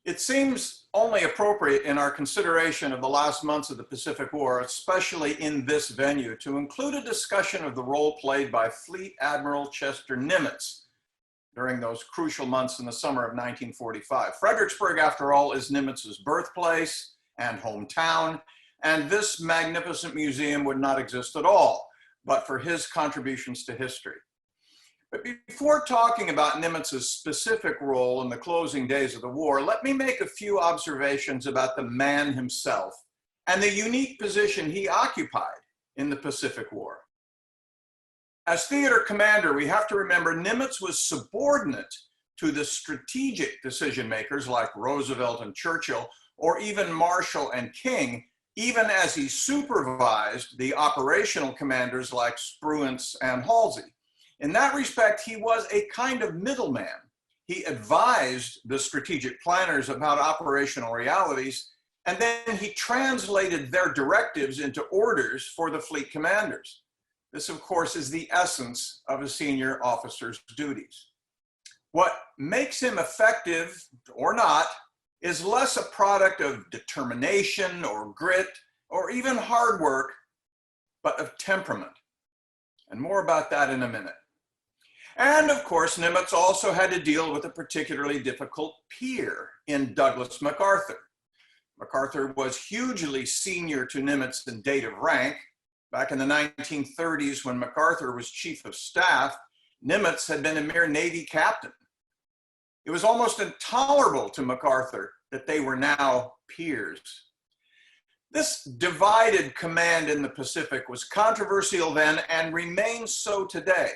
It seems only appropriate in our consideration of the last months of the Pacific War, especially in this venue, to include a discussion of the role played by Fleet Admiral Chester Nimitz during those crucial months in the summer of 1945. Fredericksburg, after all, is Nimitz's birthplace and hometown, and this magnificent museum would not exist at all but for his contributions to history. But before talking about Nimitz's specific role in the closing days of the war, let me make a few observations about the man himself and the unique position he occupied in the Pacific War. As theater commander, we have to remember Nimitz was subordinate to the strategic decision makers like Roosevelt and Churchill, or even Marshall and King, even as he supervised the operational commanders like Spruance and Halsey. In that respect, he was a kind of middleman. He advised the strategic planners about operational realities, and then he translated their directives into orders for the fleet commanders. This, of course, is the essence of a senior officer's duties. What makes him effective or not is less a product of determination or grit or even hard work, but of temperament. And more about that in a minute. And of course, Nimitz also had to deal with a particularly difficult peer in Douglas MacArthur. MacArthur was hugely senior to Nimitz in date of rank. Back in the 1930s, when MacArthur was chief of staff, Nimitz had been a mere Navy captain. It was almost intolerable to MacArthur that they were now peers. This divided command in the Pacific was controversial then and remains so today.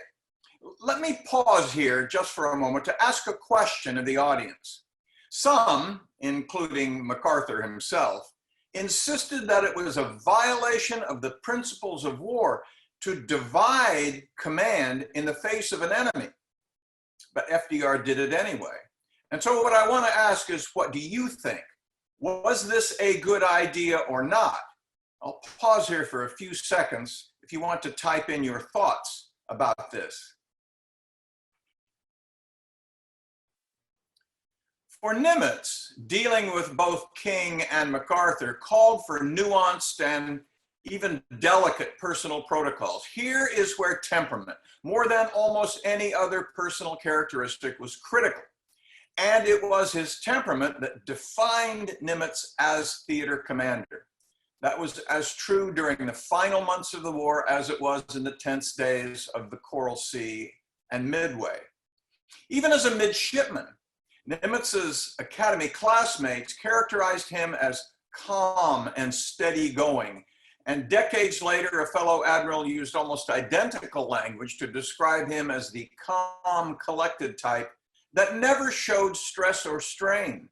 Let me pause here just for a moment to ask a question of the audience. Some, including MacArthur himself, insisted that it was a violation of the principles of war to divide command in the face of an enemy. But FDR did it anyway. And so what I want to ask is, what do you think? Was this a good idea or not? I'll pause here for a few seconds if you want to type in your thoughts about this. For Nimitz, dealing with both King and MacArthur called for nuanced and even delicate personal protocols. Here is where temperament, more than almost any other personal characteristic, was critical. And it was his temperament that defined Nimitz as theater commander. That was as true during the final months of the war as it was in the tense days of the Coral Sea and Midway. Even as a midshipman, Nimitz's academy classmates characterized him as calm and steady going. And decades later, a fellow admiral used almost identical language to describe him as the calm, collected type that never showed stress or strain.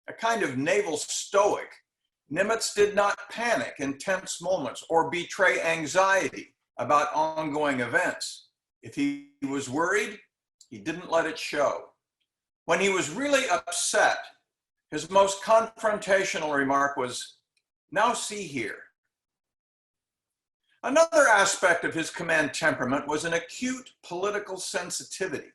A kind of naval stoic, Nimitz did not panic in tense moments or betray anxiety about ongoing events. If he was worried, he didn't let it show. When he was really upset, his most confrontational remark was, "Now see here." Another aspect of his command temperament was an acute political sensitivity.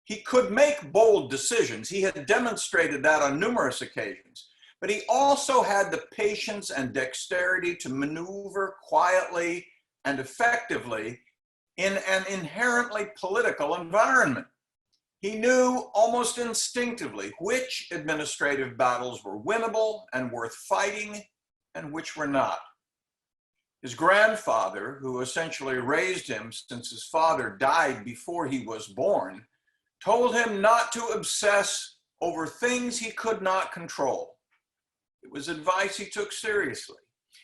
He could make bold decisions. He had demonstrated that on numerous occasions, but he also had the patience and dexterity to maneuver quietly and effectively in an inherently political environment. He knew almost instinctively which administrative battles were winnable and worth fighting and which were not. His grandfather, who essentially raised him since his father died before he was born, told him not to obsess over things he could not control. It was advice he took seriously,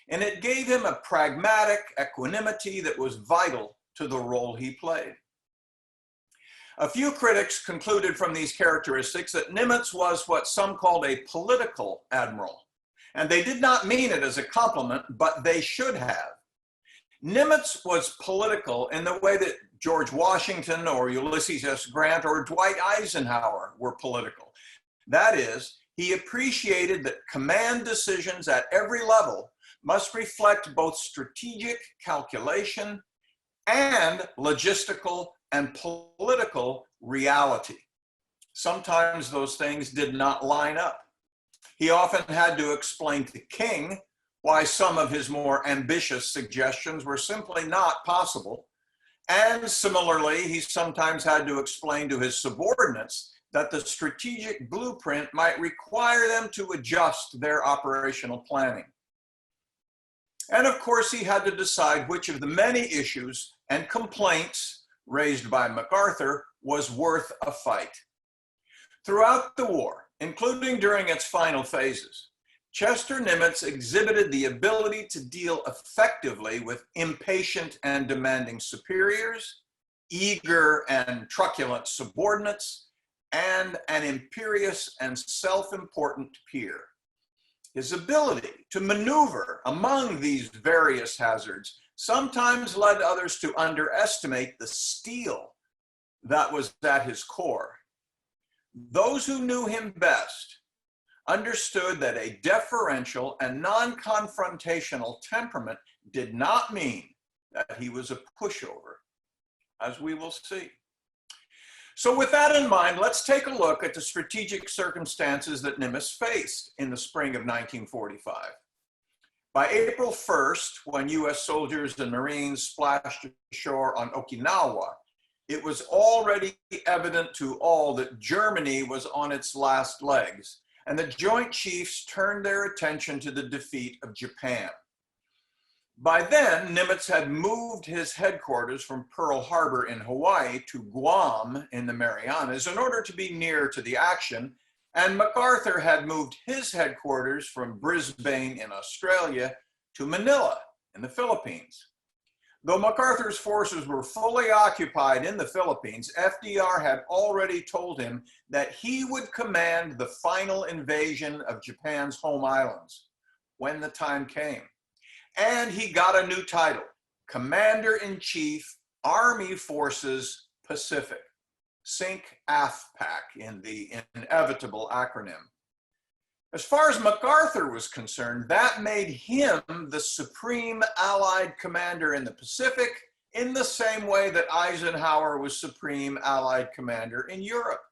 and it gave him a pragmatic equanimity that was vital to the role he played. A few critics concluded from these characteristics that Nimitz was what some called a political admiral, and they did not mean it as a compliment, but they should have. Nimitz was political in the way that George Washington or Ulysses S. Grant or Dwight Eisenhower were political. That is, he appreciated that command decisions at every level must reflect both strategic calculation and logistical and political reality. Sometimes those things did not line up. He often had to explain to the king why some of his more ambitious suggestions were simply not possible. And similarly, he sometimes had to explain to his subordinates that the strategic blueprint might require them to adjust their operational planning. And of course, he had to decide which of the many issues and complaints raised by MacArthur was worth a fight. Throughout the war, including during its final phases, Chester Nimitz exhibited the ability to deal effectively with impatient and demanding superiors, eager and truculent subordinates, and an imperious and self-important peer. His ability to maneuver among these various hazards sometimes led others to underestimate the steel that was at his core. Those who knew him best understood that a deferential and non-confrontational temperament did not mean that he was a pushover, as we will see. So with that in mind, let's take a look at the strategic circumstances that Nimitz faced in the spring of 1945. By April 1st, when US soldiers and Marines splashed ashore on Okinawa, it was already evident to all that Germany was on its last legs, and the Joint Chiefs turned their attention to the defeat of Japan. By then, Nimitz had moved his headquarters from Pearl Harbor in Hawaii to Guam in the Marianas in order to be near to the action, and MacArthur had moved his headquarters from Brisbane in Australia to Manila in the Philippines. Though MacArthur's forces were fully occupied in the Philippines, FDR had already told him that he would command the final invasion of Japan's home islands when the time came. And he got a new title, Commander-in-Chief, Army Forces Pacific, SINC-AFPAC in the inevitable acronym. As far as MacArthur was concerned, that made him the supreme Allied commander in the Pacific in the same way that Eisenhower was supreme Allied commander in Europe.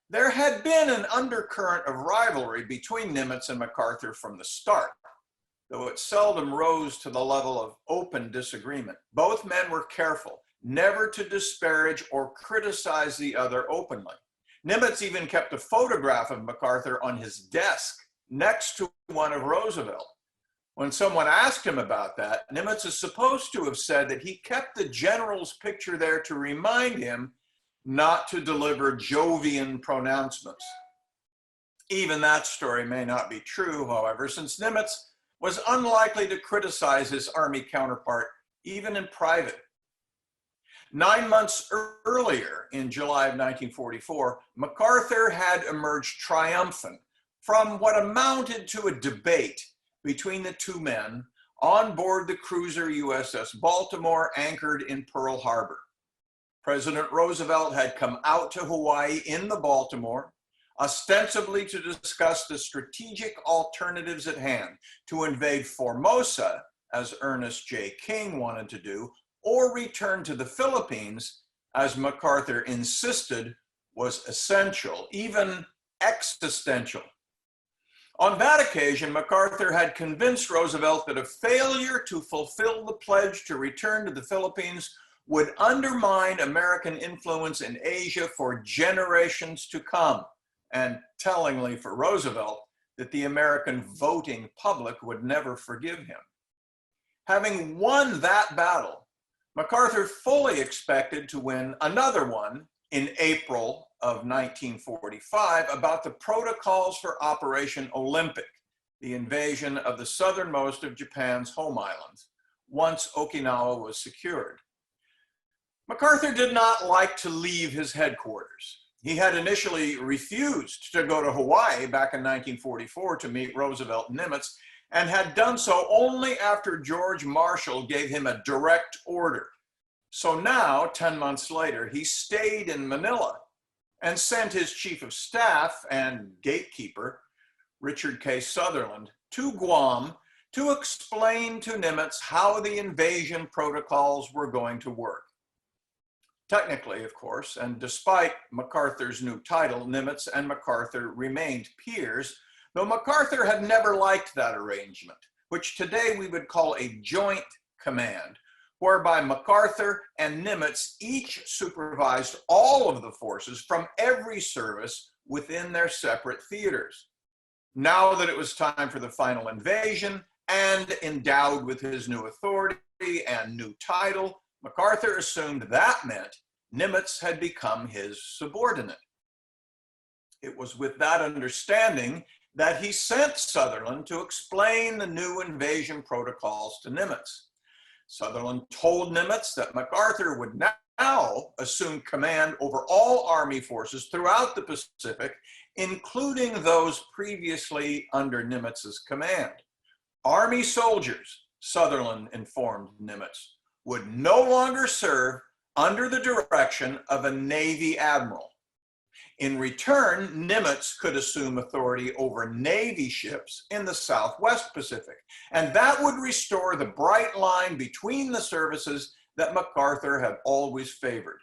There had been an undercurrent of rivalry between Nimitz and MacArthur from the start, though it seldom rose to the level of open disagreement. Both men were careful never to disparage or criticize the other openly. Nimitz even kept a photograph of MacArthur on his desk next to one of Roosevelt. When someone asked him about that, Nimitz is supposed to have said that he kept the general's picture there to remind him not to deliver Jovian pronouncements. Even that story may not be true, however, since Nimitz was unlikely to criticize his Army counterpart, even in private. 9 months earlier, in July of 1944, MacArthur had emerged triumphant from what amounted to a debate between the two men on board the cruiser USS Baltimore anchored in Pearl Harbor. President Roosevelt had come out to Hawaii in the Baltimore, ostensibly to discuss the strategic alternatives at hand to invade Formosa, as Ernest J. King wanted to do, or return to the Philippines, as MacArthur insisted was essential, even existential. On that occasion, MacArthur had convinced Roosevelt that a failure to fulfill the pledge to return to the Philippines would undermine American influence in Asia for generations to come, and tellingly for Roosevelt, that the American voting public would never forgive him. Having won that battle, MacArthur fully expected to win another one in April of 1945 about the protocols for Operation Olympic, the invasion of the southernmost of Japan's home islands, once Okinawa was secured. MacArthur did not like to leave his headquarters. He had initially refused to go to Hawaii back in 1944 to meet Roosevelt and Nimitz, and had done so only after George Marshall gave him a direct order. So now, 10 months later, he stayed in Manila and sent his chief of staff and gatekeeper, Richard K. Sutherland, to Guam to explain to Nimitz how the invasion protocols were going to work. Technically, of course, and despite MacArthur's new title, Nimitz and MacArthur remained peers, though MacArthur had never liked that arrangement, which today we would call a joint command, whereby MacArthur and Nimitz each supervised all of the forces from every service within their separate theaters. Now that it was time for the final invasion, and endowed with his new authority and new title, MacArthur assumed that meant Nimitz had become his subordinate. It was with that understanding that he sent Sutherland to explain the new invasion protocols to Nimitz. Sutherland told Nimitz that MacArthur would now assume command over all Army forces throughout the Pacific, including those previously under Nimitz's command. Army soldiers, Sutherland informed Nimitz, would no longer serve under the direction of a Navy admiral. In return, Nimitz could assume authority over Navy ships in the Southwest Pacific, and that would restore the bright line between the services that MacArthur had always favored.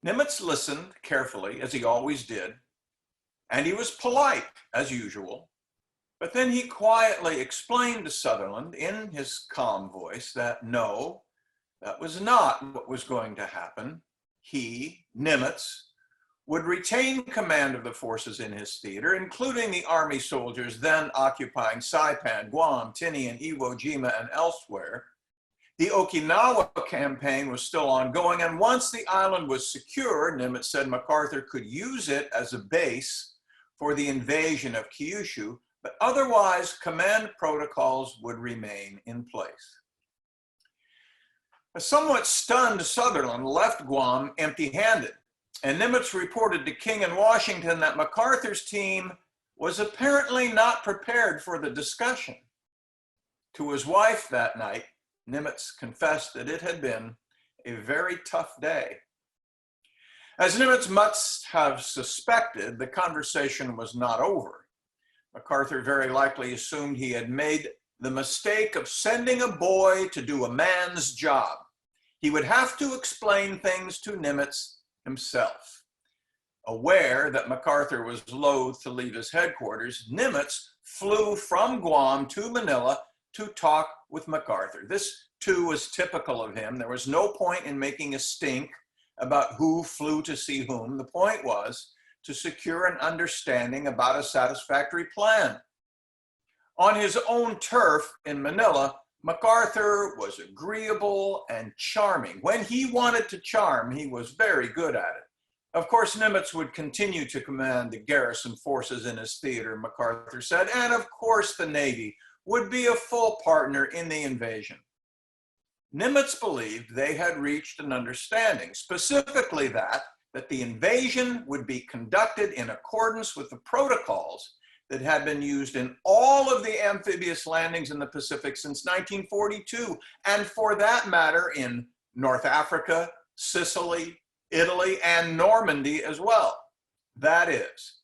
Nimitz listened carefully, as he always did, and he was polite, as usual. But then he quietly explained to Sutherland in his calm voice that no, that was not what was going to happen. He, Nimitz, would retain command of the forces in his theater, including the Army soldiers then occupying Saipan, Guam, Tinian, Iwo Jima, and elsewhere. The Okinawa campaign was still ongoing, and once the island was secure, Nimitz said MacArthur could use it as a base for the invasion of Kyushu, but otherwise command protocols would remain in place. A somewhat stunned Sutherland left Guam empty-handed, and Nimitz reported to King in Washington that MacArthur's team was apparently not prepared for the discussion. To his wife that night, Nimitz confessed that it had been a very tough day. As Nimitz must have suspected, the conversation was not over. MacArthur very likely assumed he had made the mistake of sending a boy to do a man's job. He would have to explain things to Nimitz himself. Aware that MacArthur was loath to leave his headquarters, Nimitz flew from Guam to Manila to talk with MacArthur. This, too, was typical of him. There was no point in making a stink about who flew to see whom. The point was to secure an understanding about a satisfactory plan. On his own turf in Manila, MacArthur was agreeable and charming. When he wanted to charm, he was very good at it. Of course, Nimitz would continue to command the garrison forces in his theater, MacArthur said, and of course the Navy would be a full partner in the invasion. Nimitz believed they had reached an understanding, specifically that the invasion would be conducted in accordance with the protocols that had been used in all of the amphibious landings in the Pacific since 1942, and for that matter in North Africa, Sicily, Italy, and Normandy as well. That is,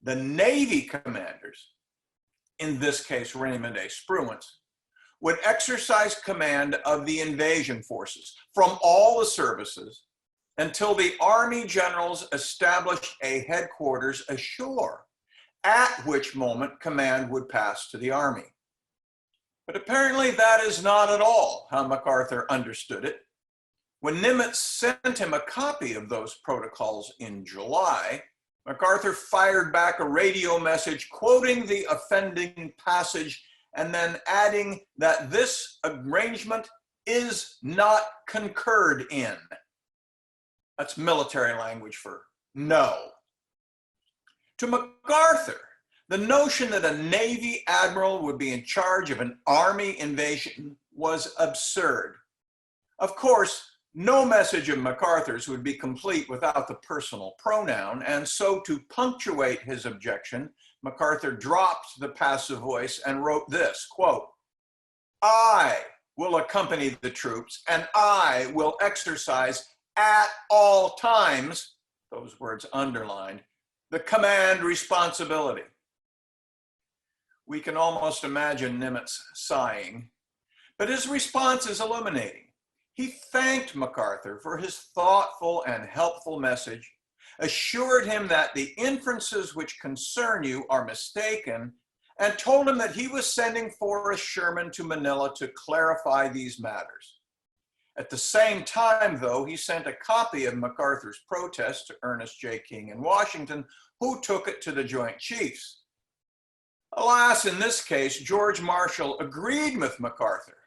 the Navy commanders, in this case Raymond A. Spruance, would exercise command of the invasion forces from all the services until the Army generals established a headquarters ashore, at which moment command would pass to the Army. But apparently that is not at all how MacArthur understood it. When Nimitz sent him a copy of those protocols in July, MacArthur fired back a radio message quoting the offending passage and then adding that this arrangement is not concurred in. That's military language for no. To MacArthur, the notion that a Navy admiral would be in charge of an Army invasion was absurd. Of course, no message of MacArthur's would be complete without the personal pronoun, and so to punctuate his objection, MacArthur dropped the passive voice and wrote this, quote, "I will accompany the troops and I will exercise at all times," those words underlined, "the command responsibility." We can almost imagine Nimitz sighing, but his response is illuminating. He thanked MacArthur for his thoughtful and helpful message, assured him that the inferences which concern you are mistaken, and told him that he was sending Forrest Sherman to Manila to clarify these matters. At the same time, though, he sent a copy of MacArthur's protest to Ernest J. King in Washington, who took it to the Joint Chiefs. Alas, in this case, George Marshall agreed with MacArthur.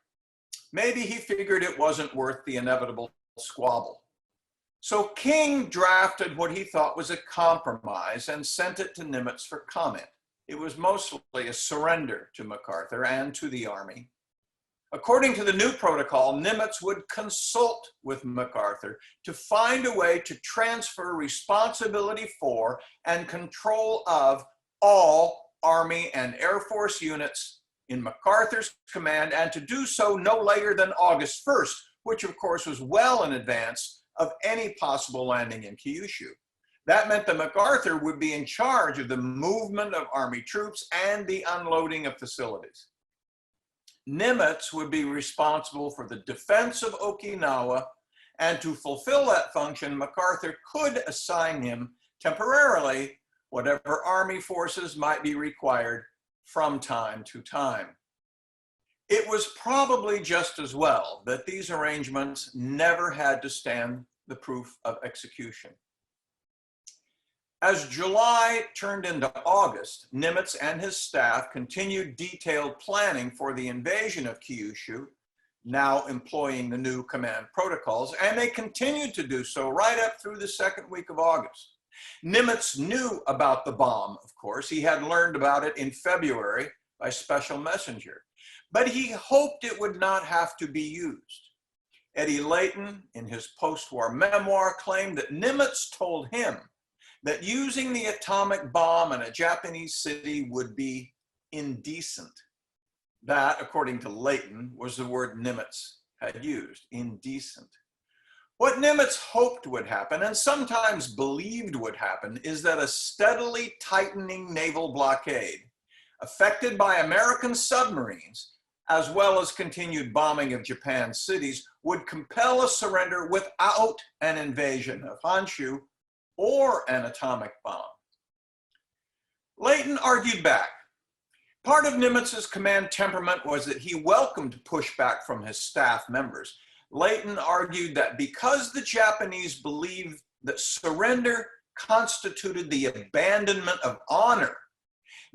Maybe he figured it wasn't worth the inevitable squabble. So King drafted what he thought was a compromise and sent it to Nimitz for comment. It was mostly a surrender to MacArthur and to the Army. According to the new protocol, Nimitz would consult with MacArthur to find a way to transfer responsibility for and control of all Army and Air Force units in MacArthur's command, and to do so no later than August 1st, which of course was well in advance of any possible landing in Kyushu. That meant that MacArthur would be in charge of the movement of Army troops and the unloading of facilities. Nimitz would be responsible for the defense of Okinawa, and to fulfill that function, MacArthur could assign him temporarily whatever Army forces might be required from time to time. It was probably just as well that these arrangements never had to stand the proof of execution. As July turned into August, Nimitz and his staff continued detailed planning for the invasion of Kyushu, now employing the new command protocols, and they continued to do so right up through the second week of August. Nimitz knew about the bomb, of course. He had learned about it in February by special messenger, but he hoped it would not have to be used. Eddie Layton, in his post-war memoir, claimed that Nimitz told him that using the atomic bomb in a Japanese city would be indecent. That, according to Layton, was the word Nimitz had used, indecent. What Nimitz hoped would happen, and sometimes believed would happen, is that a steadily tightening naval blockade, affected by American submarines, as well as continued bombing of Japan's cities, would compel a surrender without an invasion of Honshu or an atomic bomb. Layton argued back. Part of Nimitz's command temperament was that he welcomed pushback from his staff members. Layton argued that because the Japanese believed that surrender constituted the abandonment of honor,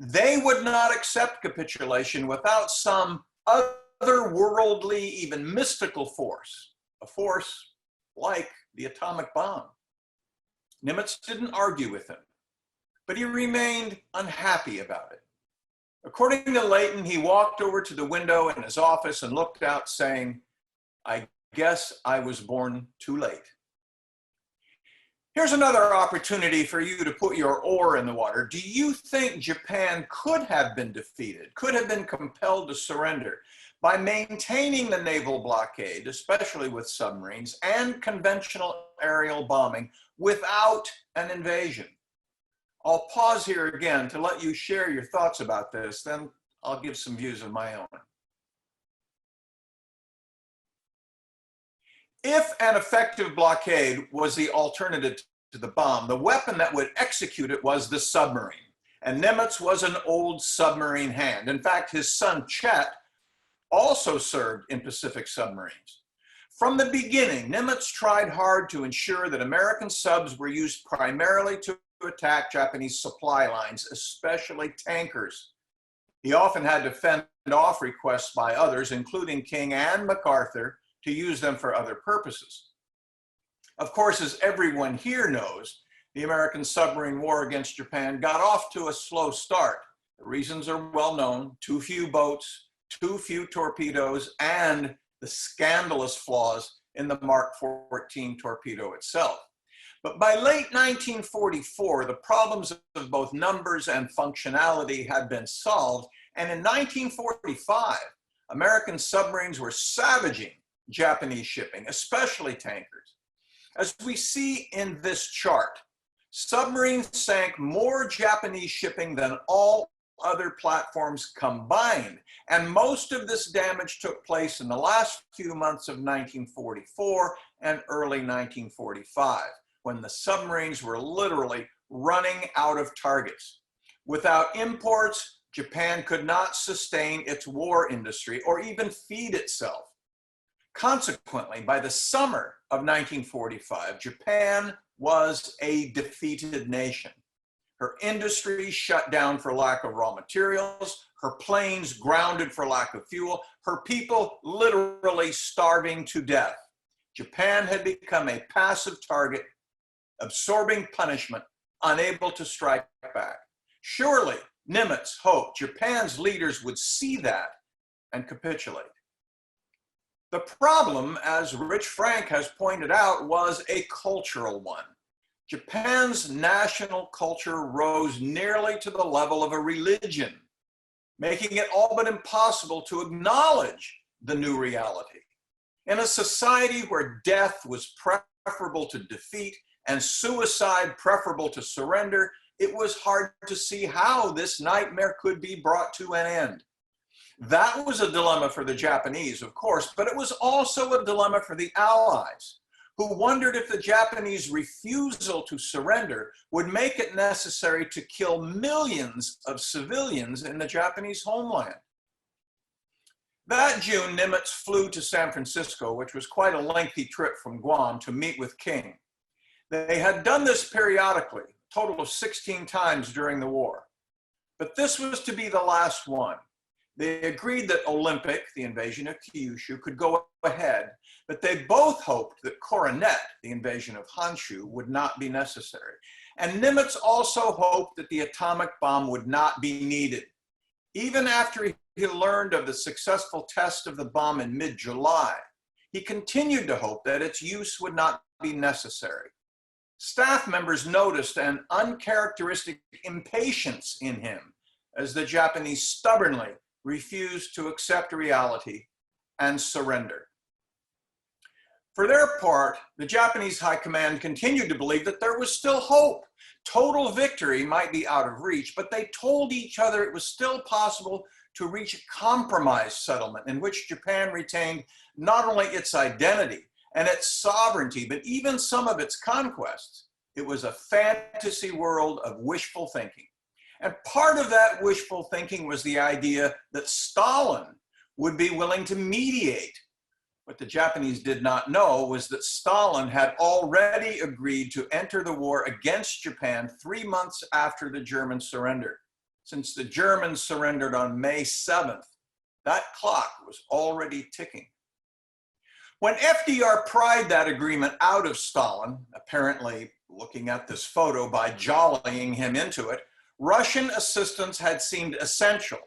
they would not accept capitulation without some otherworldly, even mystical force, a force like the atomic bomb. Nimitz didn't argue with him, but he remained unhappy about it. According to Layton, he walked over to the window in his office and looked out, saying, "I guess I was born too late." Here's another opportunity for you to put your oar in the water. Do you think Japan could have been defeated, could have been compelled to surrender by maintaining the naval blockade, especially with submarines, and conventional aerial bombing without an invasion? I'll pause here again to let you share your thoughts about this, then I'll give some views of my own. If an effective blockade was the alternative to the bomb, the weapon that would execute it was the submarine. And Nimitz was an old submarine hand. In fact, his son Chet also served in Pacific submarines. From the beginning, Nimitz tried hard to ensure that American subs were used primarily to attack Japanese supply lines, especially tankers. He often had to fend off requests by others, including King and MacArthur, to use them for other purposes. Of course, as everyone here knows, the American submarine war against Japan got off to a slow start. The reasons are well known: too few boats, too few torpedoes, and the scandalous flaws in the Mark 14 torpedo itself. But by late 1944, the problems of both numbers and functionality had been solved, and in 1945, American submarines were savaging Japanese shipping, especially tankers. As we see in this chart, submarines sank more Japanese shipping than all other platforms combined, and most of this damage took place in the last few months of 1944 and early 1945, when the submarines were literally running out of targets. Without imports, Japan could not sustain its war industry or even feed itself. Consequently, by the summer of 1945, Japan was a defeated nation. Her industry shut down for lack of raw materials, her planes grounded for lack of fuel, her people literally starving to death. Japan had become a passive target, absorbing punishment, unable to strike back. Surely, Nimitz hoped Japan's leaders would see that and capitulate. The problem, as Rich Frank has pointed out, was a cultural one. Japan's national culture rose nearly to the level of a religion, making it all but impossible to acknowledge the new reality. In a society where death was preferable to defeat and suicide preferable to surrender, it was hard to see how this nightmare could be brought to an end. That was a dilemma for the Japanese, of course, but it was also a dilemma for the Allies, who wondered if the Japanese refusal to surrender would make it necessary to kill millions of civilians in the Japanese homeland. That June, Nimitz flew to San Francisco, which was quite a lengthy trip from Guam, to meet with King. They had done this periodically, a total of 16 times during the war. But this was to be the last one. They agreed that Olympic, the invasion of Kyushu, could go ahead, but they both hoped that Coronet, the invasion of Honshu, would not be necessary. And Nimitz also hoped that the atomic bomb would not be needed. Even after he learned of the successful test of the bomb in mid-July, he continued to hope that its use would not be necessary. Staff members noticed an uncharacteristic impatience in him as the Japanese stubbornly refused to accept reality and surrender. For their part, the Japanese High Command continued to believe that there was still hope. Total victory might be out of reach, but they told each other it was still possible to reach a compromise settlement in which Japan retained not only its identity and its sovereignty, but even some of its conquests. It was a fantasy world of wishful thinking. And part of that wishful thinking was the idea that Stalin would be willing to mediate. What the Japanese did not know was that Stalin had already agreed to enter the war against Japan 3 months after the German surrender. Since the Germans surrendered on May 7th, that clock was already ticking. When FDR pried that agreement out of Stalin, apparently looking at this photo by jollying him into it, Russian assistance had seemed essential.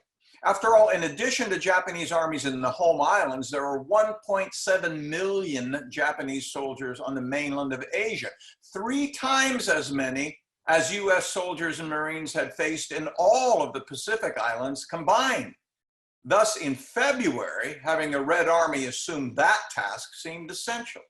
After all, in addition to Japanese armies in the home islands, there were 1.7 million Japanese soldiers on the mainland of Asia, 3 times as many as US soldiers and Marines had faced in all of the Pacific Islands combined. Thus, in February, having a Red Army assume that task seemed essential.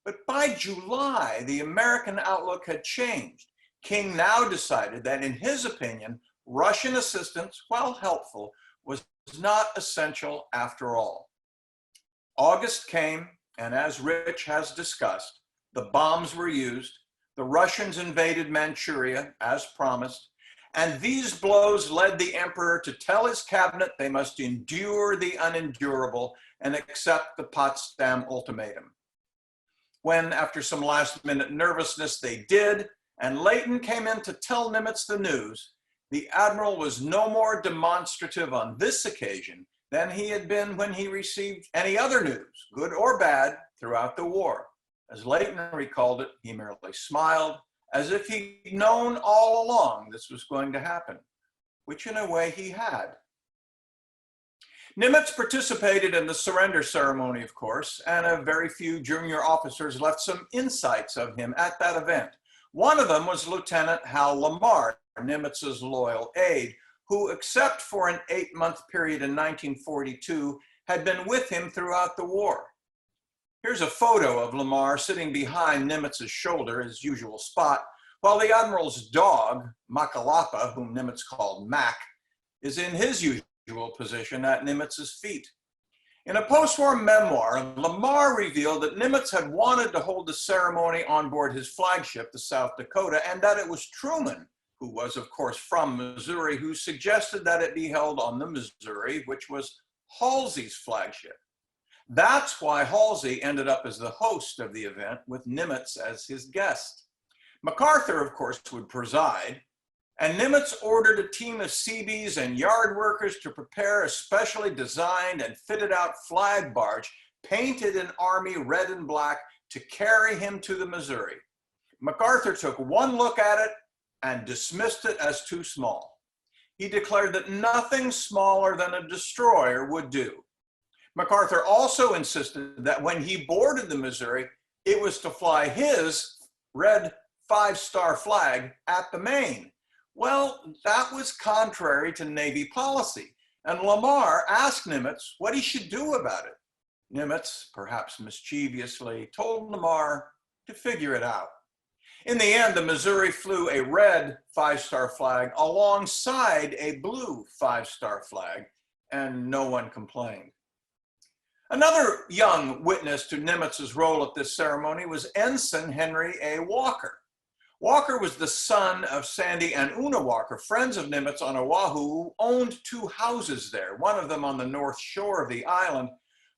But by July, the American outlook had changed. King now decided that, in his opinion, Russian assistance, while helpful, was not essential after all. August came, and as Rich has discussed, the bombs were used, the Russians invaded Manchuria, as promised, and these blows led the emperor to tell his cabinet they must endure the unendurable and accept the Potsdam Ultimatum. When, after some last-minute nervousness, they did, and Leighton came in to tell Nimitz the news, the admiral was no more demonstrative on this occasion than he had been when he received any other news, good or bad, throughout the war. As Leighton recalled it, he merely smiled, as if he'd known all along this was going to happen, which in a way he had. Nimitz participated in the surrender ceremony, of course, and a very few junior officers left some insights of him at that event. One of them was Lieutenant Hal Lamar, Nimitz's loyal aide, who, except for an 8-month period in 1942, had been with him throughout the war. Here's a photo of Lamar sitting behind Nimitz's shoulder, his usual spot, while the admiral's dog, Makalapa, whom Nimitz called Mac, is in his usual position at Nimitz's feet. In a post-war memoir, Lamar revealed that Nimitz had wanted to hold the ceremony on board his flagship, the South Dakota, and that it was Truman, who was, of course, from Missouri, who suggested that it be held on the Missouri, which was Halsey's flagship. That's why Halsey ended up as the host of the event, with Nimitz as his guest. MacArthur, of course, would preside, and Nimitz ordered a team of Seabees and yard workers to prepare a specially designed and fitted out flag barge painted in Army red and black to carry him to the Missouri. MacArthur took one look at it and dismissed it as too small. He declared that nothing smaller than a destroyer would do. MacArthur also insisted that when he boarded the Missouri, it was to fly his red 5-star flag at the main. Well, that was contrary to Navy policy, and Lamar asked Nimitz what he should do about it. Nimitz, perhaps mischievously, told Lamar to figure it out. In the end, the Missouri flew a red 5-star flag alongside a blue 5-star flag, and no one complained. Another young witness to Nimitz's role at this ceremony was Ensign Henry A. Walker. Walker was the son of Sandy and Una Walker, friends of Nimitz on Oahu, who owned 2 houses there, one of them on the north shore of the island,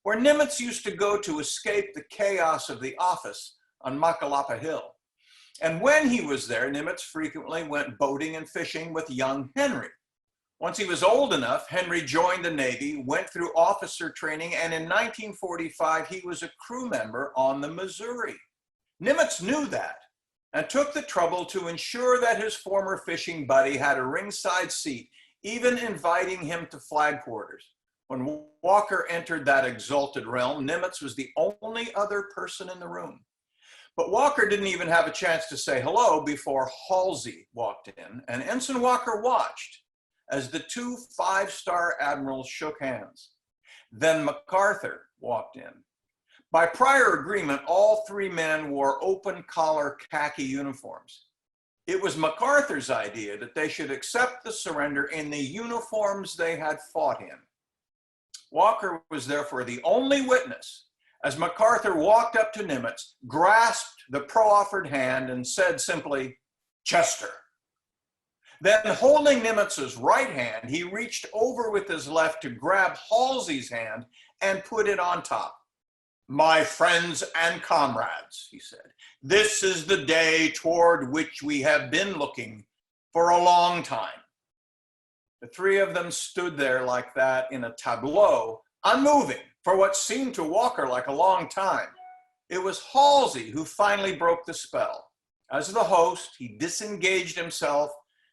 where Nimitz used to go to escape the chaos of the office on Makalapa Hill. And when he was there, Nimitz frequently went boating and fishing with young Henry. Once he was old enough, Henry joined the Navy, went through officer training, and in 1945, he was a crew member on the Missouri. Nimitz knew that and took the trouble to ensure that his former fishing buddy had a ringside seat, even inviting him to flag quarters. When Walker entered that exalted realm, Nimitz was the only other person in the room. But Walker didn't even have a chance to say hello before Halsey walked in, and Ensign Walker watched as the 2 5-star admirals shook hands. Then MacArthur walked in. By prior agreement, all 3 men wore open-collar khaki uniforms. It was MacArthur's idea that they should accept the surrender in the uniforms they had fought in. Walker was therefore the only witness as MacArthur walked up to Nimitz, grasped the proffered hand, and said simply, "Chester." Then, holding Nimitz's right hand, he reached over with his left to grab Halsey's hand and put it on top. "My friends and comrades," he said, "this is the day toward which we have been looking for a long time." The 3 of them stood there like that in a tableau, unmoving for what seemed to Walker like a long time. It was Halsey who finally broke the spell. As the host, he disengaged himself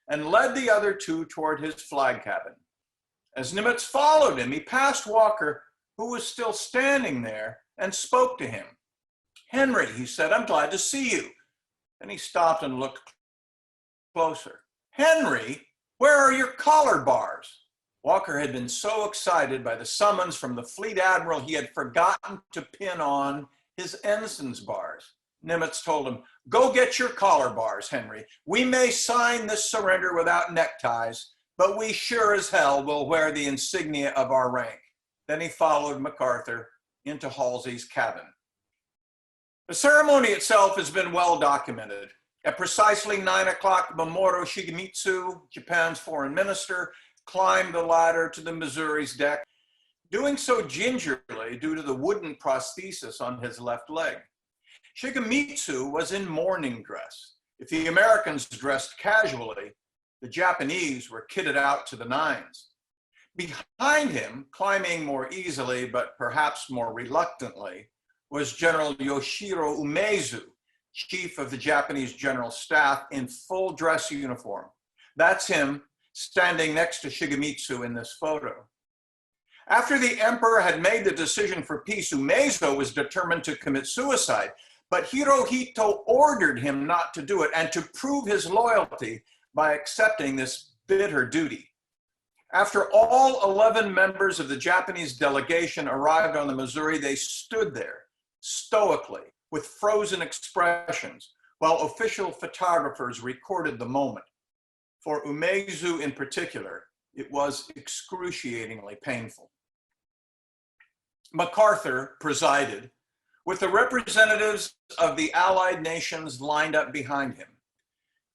and led the other 2 toward his flag cabin. As Nimitz followed him, he passed Walker, who was still standing there, and spoke to him. "Henry," he said, "I'm glad to see you." Then he stopped and looked closer. "Henry, where are your collar bars?" Walker had been so excited by the summons from the fleet admiral, he had forgotten to pin on his ensign's bars. Nimitz told him, "Go get your collar bars, Henry. We may sign this surrender without neckties, but we sure as hell will wear the insignia of our rank." Then he followed MacArthur into Halsey's cabin. The ceremony itself has been well documented. At precisely 9 o'clock, Mamoru Shigemitsu, Japan's foreign minister, climbed the ladder to the Missouri's deck, doing so gingerly due to the wooden prosthesis on his left leg. Shigemitsu was in morning dress. If the Americans dressed casually, the Japanese were kitted out to the nines. Behind him, climbing more easily but perhaps more reluctantly, was General Yoshiro Umezu, chief of the Japanese General Staff, in full dress uniform. That's him standing next to Shigemitsu in this photo. After the emperor had made the decision for peace, Umezu was determined to commit suicide, but Hirohito ordered him not to do it and to prove his loyalty by accepting this bitter duty. After all 11 members of the Japanese delegation arrived on the Missouri, they stood there stoically with frozen expressions while official photographers recorded the moment. For Umezu in particular, it was excruciatingly painful. MacArthur presided, with the representatives of the Allied nations lined up behind him.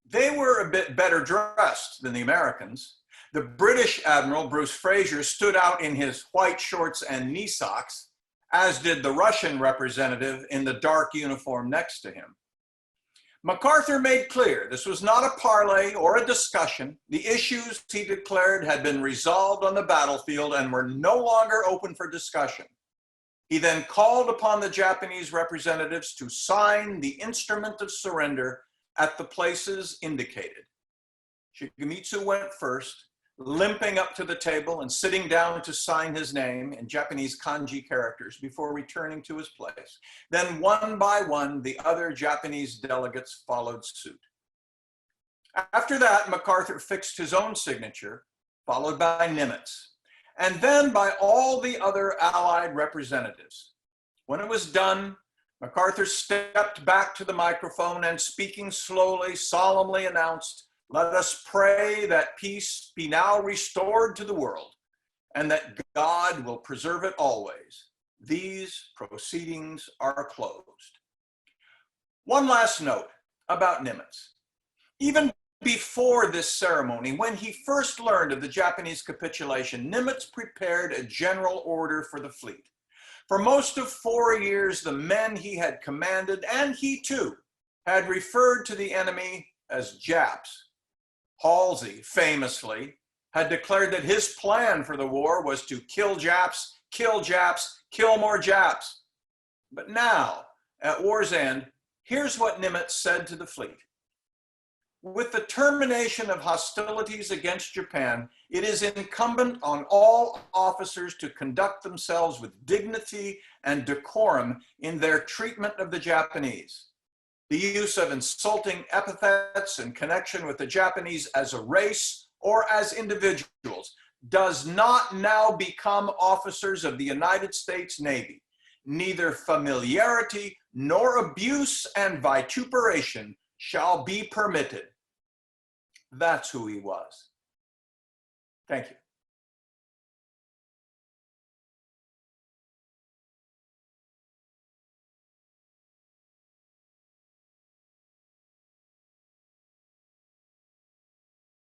They were a bit better dressed than the Americans. The British Admiral, Bruce Fraser, stood out in his white shorts and knee socks, as did the Russian representative in the dark uniform next to him. MacArthur made clear this was not a parley or a discussion. The issues, he declared, had been resolved on the battlefield and were no longer open for discussion. He then called upon the Japanese representatives to sign the instrument of surrender at the places indicated. Shigemitsu went first, limping up to the table and sitting down to sign his name in Japanese kanji characters before returning to his place. Then one by one, the other Japanese delegates followed suit. After that, MacArthur fixed his own signature, followed by Nimitz, and then by all the other Allied representatives. When it was done, MacArthur stepped back to the microphone and, speaking slowly, solemnly announced, "Let us pray that peace be now restored to the world and that God will preserve it always. These proceedings are closed." One last note about Nimitz. Even before this ceremony, when he first learned of the Japanese capitulation, Nimitz prepared a general order for the fleet. For most of 4 years, the men he had commanded, and he too, had referred to the enemy as Japs. Halsey, famously, had declared that his plan for the war was to kill Japs, kill Japs, kill more Japs. But now, at war's end, here's what Nimitz said to the fleet. With the termination of hostilities against Japan, it is incumbent on all officers to conduct themselves with dignity and decorum in their treatment of the Japanese. The use of insulting epithets in connection with the Japanese as a race or as individuals does not now become officers of the United States Navy. Neither familiarity nor abuse and vituperation shall be permitted. That's who he was. Thank you.